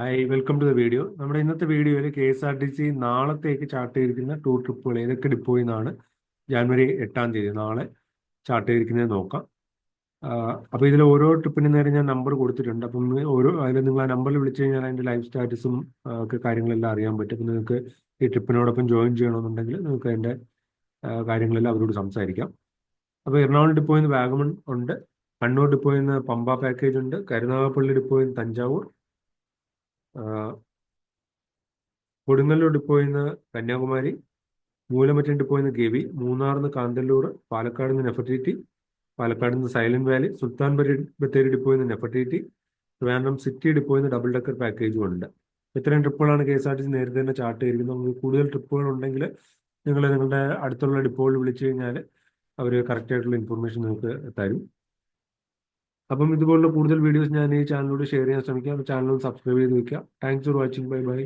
Hi welcome to the video. നമ്മുടെ ഇന്നത്തെ വീഡിയോയിൽ KSRTC നാളത്തേക്ക് ചാർട്ട് ചെയ്തിരിക്കുന്ന ടൂർ ട്രിപ്പുകൾ ഏതൊക്കെ ഡിപ്പോയിൽ നിന്നാണ് ജാനുവരി 8 നാളെ ചാർട്ട് ചെയ്തിരിക്കുന്നത് നോക്കാം. അപ്പോൾ ഇതിൽ ഓരോ ട്രിപ്പിന് നേരെ ഞാൻ നമ്പർ കൊടുത്തിട്ടുണ്ട്. അപ്പം അതിൽ നിങ്ങൾ ആ നമ്പറിൽ വിളിച്ചു കഴിഞ്ഞാൽ അതിൻ്റെ ലൈവ് സ്റ്റാറ്റസും ഒക്കെ കാര്യങ്ങളെല്ലാം അറിയാൻ പറ്റും. അപ്പം നിങ്ങൾക്ക് ഈ ട്രിപ്പിനോടൊപ്പം ജോയിൻ ചെയ്യണമെന്നുണ്ടെങ്കിൽ നിങ്ങൾക്ക് അതിൻ്റെ കാര്യങ്ങളെല്ലാം അവരോട് സംസാരിക്കാം. അപ്പോൾ എറണാകുളം ഡിപ്പോയിൽ നിന്ന് വാഗമൺ ഉണ്ട്, കണ്ണൂർ ഡിപ്പോയിൽ നിന്ന് പമ്പ പാക്കേജ് ഉണ്ട്, കരുനാഗപ്പള്ളി ഡിപ്പോയിൽ നിന്ന് തഞ്ചാവൂർ, കൊടുങ്ങല്ലൂർ ഡിപ്പോയിൽ നിന്ന് കന്യാകുമാരി, മൂലമറ്റം ഡിപ്പോയിൽ നിന്ന് ഗവി, മൂന്നാറിൽ നിന്ന് കാന്തല്ലൂർ, പാലക്കാട് നിന്ന് നെഫർട്ടിറ്റി, പാലക്കാട് നിന്ന് സൈലന്റ് വാലി, സുൽത്താൻ ബത്തേരി ഡിപ്പോയിൽ നിന്ന് നെഫർട്ടിറ്റി, ട്രിവാൻഡ്രം സിറ്റി ഡിപ്പോയിൽ നിന്ന് ഡബിൾ ഡെക്കർ പാക്കേജും ഉണ്ട്. ഇത്രയും ട്രിപ്പുകളാണ് KSRTC നേരത്തെ തന്നെ ചാർട്ട് ചെയ്തിരിക്കുന്നത്. നമുക്ക് കൂടുതൽ ട്രിപ്പുകൾ ഉണ്ടെങ്കിൽ നിങ്ങൾ നിങ്ങളുടെ അടുത്തുള്ള ഡിപ്പോയിൽ വിളിച്ചു കഴിഞ്ഞാൽ അവർ കറക്റ്റ് ആയിട്ടുള്ള ഇൻഫർമേഷൻ നിങ്ങൾക്ക് തരും. അപ്പം ഇതുപോലുള്ള കൂടുതൽ വീഡിയോസ് ഞാൻ ഈ ചാനലിലൂടെ ഷെയർ ചെയ്യാൻ ശ്രമിക്കാം. ചാനൽ സബ്സ്ക്രൈബ് ചെയ്ത് വെക്കുക. Thanks for watching. Bye bye.